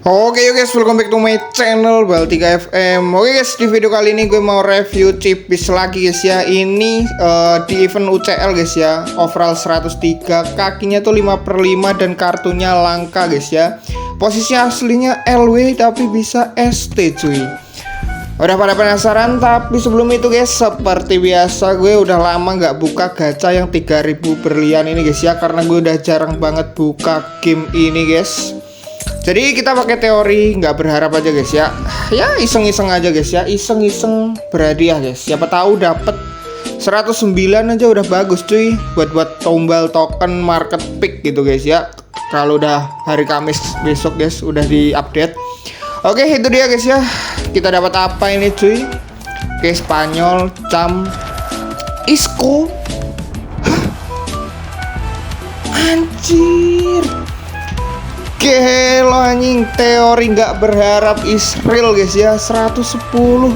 Oke guys, welcome back to my channel Baltika FM. Oke guys, di video kali ini gue mau review Chippies lagi guys ya. Ini di event UCL guys ya. Overall 103, kakinya tuh 5/5 dan kartunya langka guys ya. Posisi aslinya LW tapi bisa ST cuy. Udah pada penasaran? Tapi sebelum itu guys, seperti biasa gue udah lama nggak buka gacha yang 3000 berlian ini guys ya. Karena gue udah jarang banget buka game ini guys. Jadi kita pakai teori, nggak berharap aja guys ya. Ya iseng-iseng aja guys ya, iseng-iseng berhadiah guys. Siapa tahu dapat 109 aja udah bagus cuy. Buat tombal token market pick gitu guys ya. Kalau udah hari Kamis besok guys, udah di-update. Oke, itu dia guys ya. Kita dapat apa ini cuy? Oke, Spanyol, Cam, Isco. Hah? Anjir. Gelo anjing, teori nggak berharap Israel guys ya. 110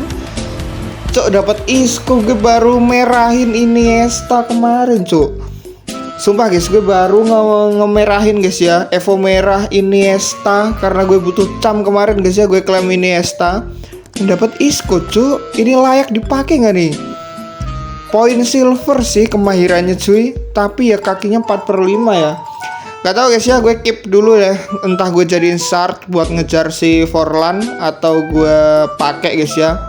cok, dapat Isco. Gue baru merahin Iniesta kemarin cok. Sumpah guys, gue baru ngemerahin guys ya, Evo merah Iniesta. Karena gue butuh cam kemarin guys ya. Gue klaim Iniesta, dapat Isco cok. Ini layak dipakai nggak nih? Poin silver sih kemahirannya cuy. Tapi ya kakinya 4/5 ya. Gak tau guys ya, gue keep dulu ya. Entah gue jadiin shard buat ngejar si Forlan atau gue pakai guys ya.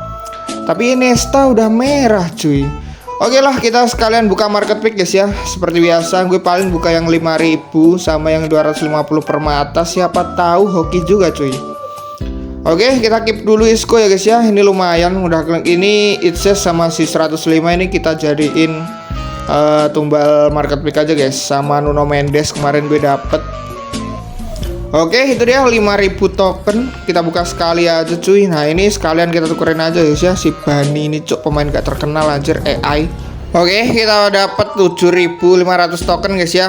Tapi Iniesta udah merah cuy. Oke lah, kita sekalian buka market pick guys ya. Seperti biasa, gue paling buka yang 5000 sama yang 250 permata. Siapa tahu hoki juga cuy. Oke, kita keep dulu Isco ya guys ya. Ini lumayan, udah ini Itses sama si 105 ini kita jadiin tumbal market pick aja guys. Sama Nuno Mendes kemarin gue dapet. Oke, itu dia 5000 token. Kita buka sekali aja cuy. Nah ini sekalian kita tukerin aja guys ya. Si Bani ini cok, pemain gak terkenal anjir, AI. Oke, kita dapat 7500 token guys ya.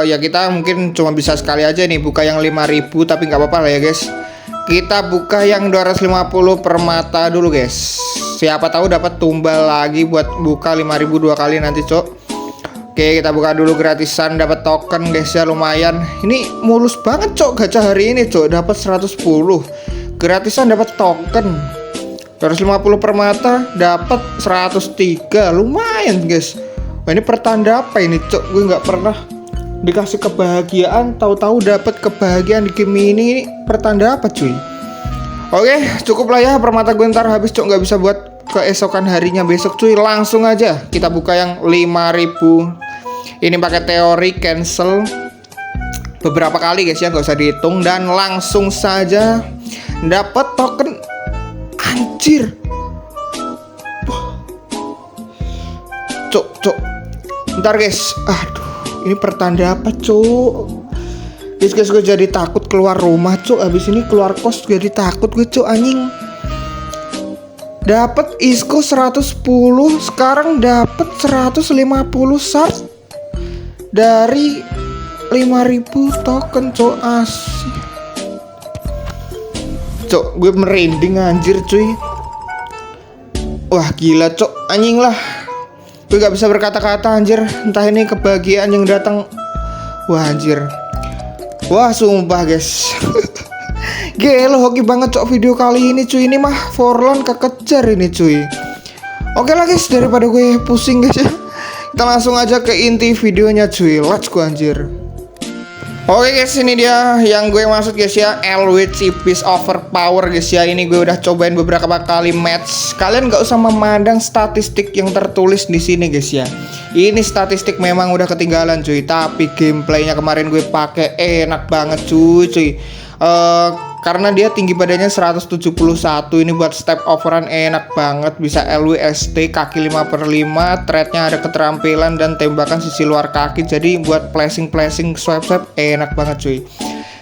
Ya kita mungkin cuma bisa sekali aja nih buka yang 5000. Tapi nggak apa-apa lah ya guys. Kita buka yang 250 permata dulu guys. Siapa tahu dapat tumbal lagi buat buka 5000 2 kali nanti cok. Oke, kita buka dulu gratisan, dapat token guys ya, lumayan. Ini mulus banget cok gacha hari ini cok. Dapat 110 gratisan, dapat token 250 permata, dapat 103. Lumayan guys. Wah, ini pertanda apa ini cok? Gue nggak pernah dikasih kebahagiaan, tahu-tahu dapat kebahagiaan di game ini. Pertanda apa cuy? Oke, cukup lah ya permata gue ntar habis cok, nggak bisa buat keesokan harinya besok cuy. Langsung aja kita buka yang 5000. Ini pakai teori cancel beberapa kali guys ya, nggak usah dihitung. Dan langsung saja dapat token. Anjir, cok. Ntar guys, aduh, ini pertanda apa cok? Guys, gue jadi takut keluar rumah cok. Abis ini keluar kos jadi takut gue cok anjing. Dapat Isco 110, sekarang dapat 150 shard dari 5000 token cok. Asik cok, gue merinding anjir cuy. Wah gila cok, anjing lah. Gue gak bisa berkata-kata anjir. Entah ini kebahagiaan yang datang. Wah anjir. Wah sumpah guys. Gelo hoki banget cok video kali ini cuy. Ini mah Forlan kekejar ini cuy. Oke lah guys, daripada gue pusing guys ya, kita langsung aja ke inti videonya cuy. Let's go anjir. Oke guys, ini dia yang gue maksud guys ya, LW Chippies overpower guys ya. Ini gue udah cobain beberapa kali match. Kalian gak usah memandang statistik yang tertulis di sini guys ya. Ini statistik memang udah ketinggalan cuy, tapi gameplaynya kemarin gue pakai enak banget cuy. Karena dia tinggi badannya 171. Ini buat step overan enak banget. Bisa LWST, kaki 5/5. Threadnya ada keterampilan dan tembakan sisi luar kaki. Jadi buat flashing swipe enak banget cuy.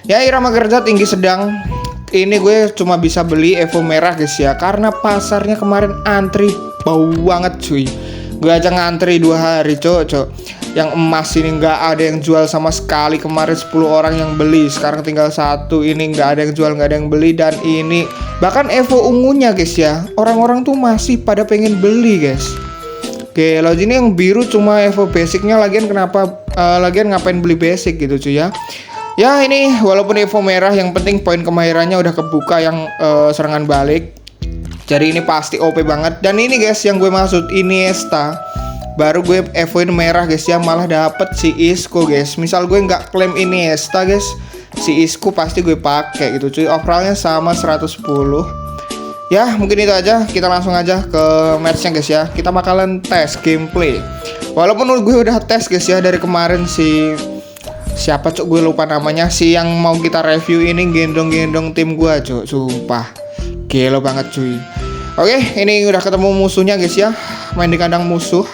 Ya irama kerja tinggi sedang. Ini gue cuma bisa beli Evo merah guys ya, karena pasarnya kemarin antri bau banget cuy. Gue aja ngantri 2 hari cok. Yang emas ini nggak ada yang jual sama sekali. Kemarin 10 orang yang beli, sekarang tinggal 1. Ini nggak ada yang jual, nggak ada yang beli. Dan ini bahkan Evo ungunya guys ya, orang-orang tuh masih pada pengen beli guys. Oke, lalu ini yang biru cuma Evo basicnya. Lagian kenapa lagian ngapain beli basic gitu cuy ya. Ya ini walaupun Evo merah, yang penting poin kemahirannya udah kebuka yang serangan balik. Jadi ini pasti OP banget. Dan ini guys yang gue maksud Iniesta. Baru gue Evoin merah guys ya, malah dapet si Isco guys. Misal gue nggak klaim Iniesta guys, si Isco pasti gue pakai gitu cuy. Overallnya sama 110. Ya mungkin itu aja. Kita langsung aja ke matchnya guys ya. Kita bakalan tes gameplay. Walaupun gue udah tes guys ya dari kemarin si siapa cuk, gue lupa namanya, si yang mau kita review ini gendong-gendong tim gue cuk. Sumpah gelo banget cuy. Oke, ini udah ketemu musuhnya guys ya. Main di kandang musuh.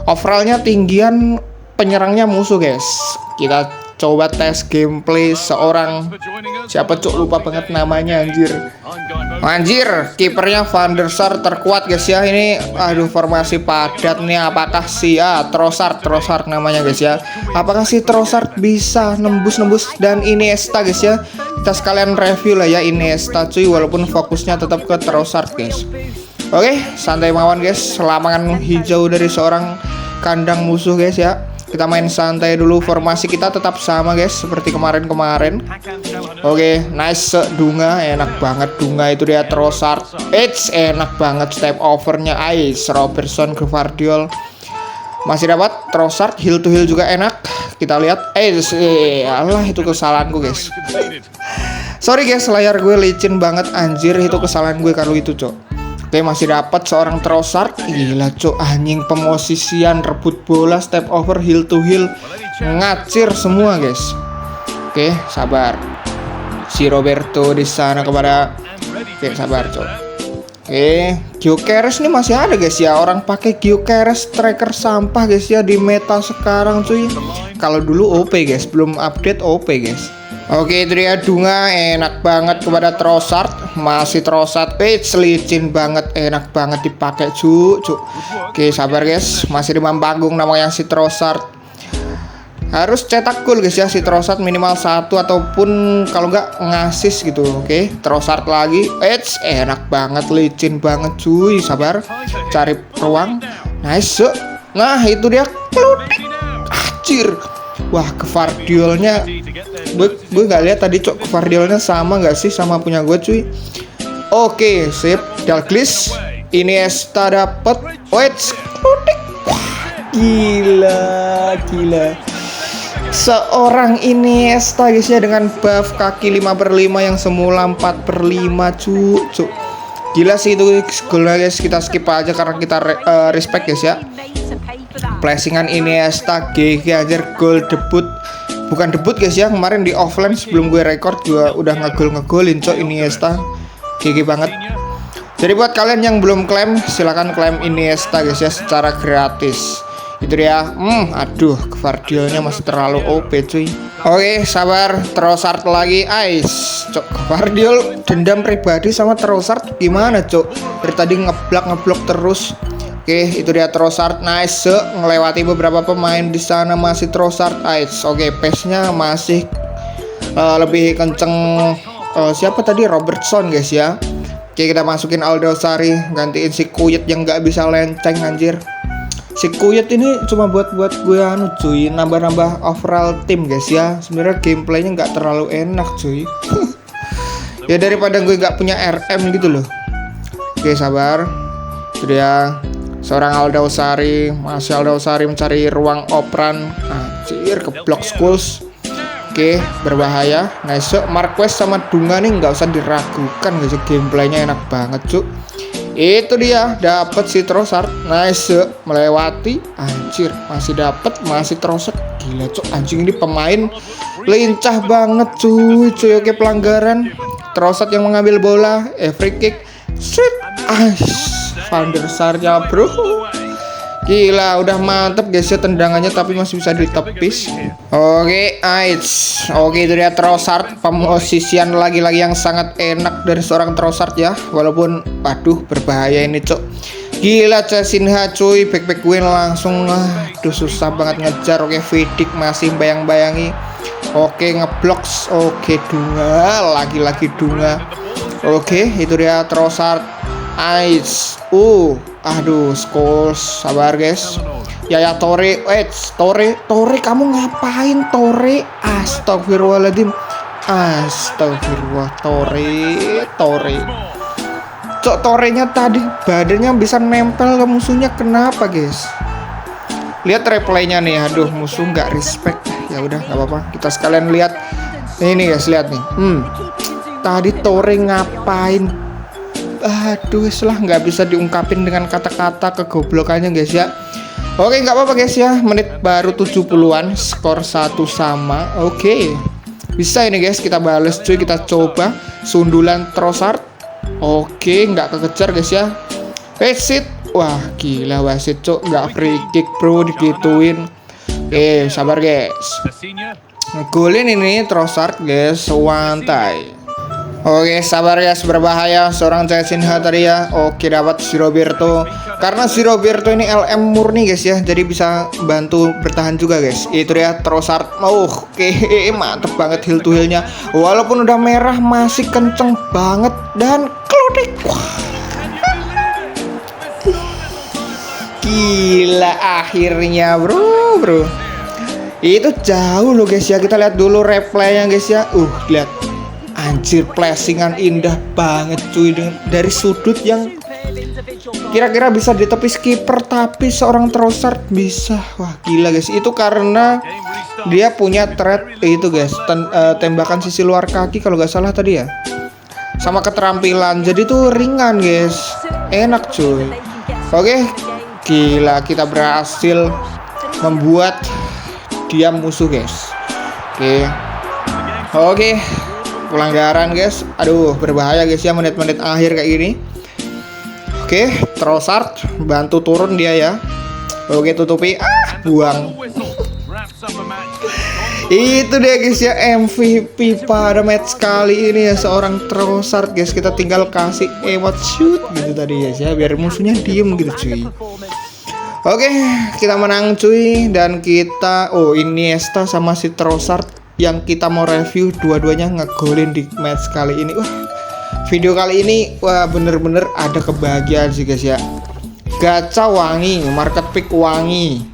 Overallnya tinggian, penyerangnya musuh guys. Kita coba tes gameplay seorang siapa cuk, lupa banget namanya anjir. Anjir, kipernya Van der Sar terkuat guys ya. Ini aduh formasi padat nih. Apakah si Trossard namanya guys ya. Apakah si Trossard bisa nembus dan Iniesta guys ya. Kita sekalian review lah ya Iniesta cuy, walaupun fokusnya tetap ke Trossard guys. Oke, santai mawon guys. Serangan hijau dari seorang kandang musuh guys ya. Kita main santai dulu. Formasi kita tetap sama guys seperti kemarin-kemarin. Oke, nice. Dunga enak banget. Dunga itu dia Trossard. Enak banget step overnya. Robertson ke Gvardiol. Masih dapat Trossard, hill to hill juga enak. Kita lihat. Allah itu kesalahanku guys. Sorry guys, layar gue licin banget anjir. Itu kesalahan gue kalau itu cok. Oke, masih dapat seorang Trossard. Gila cok, anjing pemosisian, rebut bola, step over, hill to hill, ngacir semua guys. Oke, sabar. Si Roberto di sana kepada. Oke, sabar cok. Oke, Gyökeres nih masih ada guys ya. Orang pakai Gyökeres tracker sampah guys ya di meta sekarang cuy. Kalau dulu OP guys, belum update OP guys. Oke, itu dia Dunga, enak banget kepada Trossard. Masih Trossard, licin banget, enak banget dipakai cuk. Oke, sabar guys, masih di panggung namanya si Trossard. Harus cetak gol guys ya si Trossard, minimal 1 ataupun kalau nggak ngasis gitu. Oke, Trossard lagi, enak banget, licin banget cuy. Sabar, cari ruang, nice. Nah itu dia, anjir. Wah, Gvardiolnya gue nggak lihat tadi cok, Gvardiolnya sama nggak sih sama punya gue cuy. Oke, sip. Dalglish, Iniesta dapet. Gila. Seorang Iniesta guys ya dengan buff kaki 5/5 yang semula 4/5 cuk. Gila sih itu golnya guys. Kita skip aja karena kita respect guys ya. Placingan Iniesta GG anjir, gol debut. Bukan debut guys ya, kemarin di offline sebelum gue record juga udah ngegolin cok Iniesta. GG banget. Jadi buat kalian yang belum klaim, silahkan klaim Iniesta guys ya secara gratis. Itu dia. Aduh, Gvardiolnya masih terlalu OP cuy. Oke, sabar. Trossard lagi. Cok, Gvardiol dendam pribadi sama Trossard gimana cok? Dari tadi ngeblok terus. Oke, itu dia Trossard, nice. Ngelewati beberapa pemain di sana, masih Trossard. Oke, pace-nya masih lebih kenceng. Siapa tadi? Robertson guys ya. Oke, kita masukin Aldosari, gantiin si Kuyet yang nggak bisa lenceng anjir. Si Kuyet ini cuma buat gue cuy, nambah-nambah overall tim guys ya. Sebenarnya gameplaynya nggak terlalu enak cuy. Ya daripada gue nggak punya RM gitu loh. Oke, sabar. Itu dia. Seorang Aldosari, masih Aldosari mencari ruang operan. Anjir, keblok Skulls. Oke, berbahaya. Nice. Marquez sama Dunga nih nggak usah diragukan guys, gameplaynya enak banget cuk. Itu dia, dapat si Trossard. Nice, melewati. Anjir, masih dapat, masih Trossard. Gila cuk, anjing ini pemain lincah banget cuy. Oke, pelanggaran. Trossard yang mengambil bola, free kick. Shit. Van der Sar-nya bro. Gila, udah mantep guys ya tendangannya, tapi masih bisa ditepis. Oke, Oke, itu dia Trossard. Pemosisian lagi-lagi yang sangat enak dari seorang Trossard ya. Walaupun, waduh, berbahaya ini cok. Gila, Cesinha cuy. Back gue langsung, aduh susah banget ngejar. Oke, Vidic masih bayang-bayangi. Oke, ngeblok. Oke, Dunga. Lagi-lagi Dunga. Oke, itu dia Trossard. Aduh, Scholes, sabar guys. Ya Tore, Tore kamu ngapain Tore? Astagfirullahaladzim. Astagfirullah, Tore. Cok, Torenya tadi badannya bisa nempel ke musuhnya, kenapa guys? Lihat replaynya nih, aduh musuh nggak respect. Ya udah nggak apa-apa, kita sekalian lihat. Ini guys, lihat nih. Tadi Tore ngapain? Aduh, setelah nggak bisa diungkapin dengan kata-kata kegoblokannya guys ya. Oke, nggak apa-apa guys ya. Menit baru 70-an, skor 1-sama. Oke. Bisa ini guys, kita bales cuy, kita coba sundulan Trossard. Oke, nggak kekejar guys ya. Wasit. Wah, gila wasit cok, nggak free kick bro, digituin. Oke, sabar guys. Golin ini Trossard guys, santai. Oke, sabar guys, berbahaya seorang Jacinha tadi ya. Oke, dapat si Roberto. Karena si Roberto ini LM murni guys ya, jadi bisa bantu bertahan juga guys. Itu dia Trossard. Oke, mantep banget heal to healnya. Walaupun udah merah masih kenceng banget dan klodik. Gila akhirnya bro. Itu jauh loh guys ya. Kita lihat dulu replaynya guys ya. Lihat. Anjir, placingan indah banget cuy, dari sudut yang kira-kira bisa ditepis kiper, tapi seorang Trossard bisa. Wah gila guys, itu karena dia punya thread itu guys, tembakan sisi luar kaki kalau nggak salah tadi ya, sama keterampilan, jadi tuh ringan guys, enak cuy. Oke, gila, kita berhasil membuat dia musuh guys. Oke. Pelanggaran guys, aduh berbahaya guys ya, menit-menit akhir kayak gini. Oke, Trossard bantu turun dia ya. Oke, tutupi, buang. Itu dia guys ya, MVP pada match kali ini ya, seorang Trossard guys. Kita tinggal kasih emote shoot gitu tadi guys ya, biar musuhnya diem gitu cuy. Oke, kita menang cuy, dan kita Iniesta sama si Trossard yang kita mau review dua-duanya ngegolin di match kali ini. Wah, video kali ini wah bener-bener ada kebahagiaan sih guys ya. Gacha wangi, market pick wangi,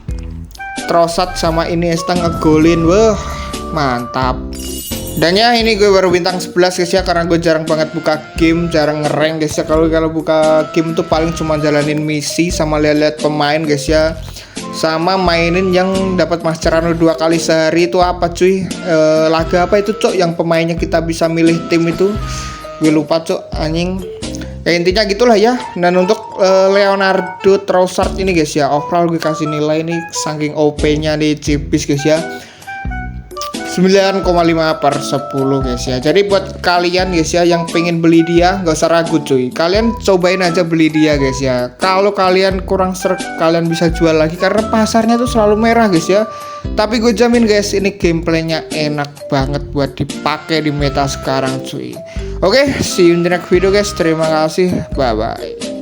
Trossard sama Iniesta ngegolin. Wah mantap. Dan ya ini gue baru bintang 11 guys ya, karena gue jarang banget buka game, jarang ngerank guys ya. Kalau buka game tuh paling cuma jalanin misi sama lihat-lihat pemain guys ya, sama mainin yang dapat Mascherano 2 kali sehari. Itu apa cuy, laga apa itu cok yang pemainnya kita bisa milih tim itu, gue lupa cok anjing ya, intinya gitulah ya. Dan untuk Leonardo Trossard ini guys ya, overall gue kasih nilai ini saking OP nya di Cipis guys ya, 9,5/10 guys ya. Jadi buat kalian guys ya yang pengen beli dia, gak usah ragu cuy, kalian cobain aja beli dia guys ya. Kalau kalian kurang serk, kalian bisa jual lagi karena pasarnya tuh selalu merah guys ya. Tapi gue jamin guys, ini gameplaynya enak banget buat dipakai di meta sekarang cuy. Oke, see you in the next video guys. Terima kasih, bye bye.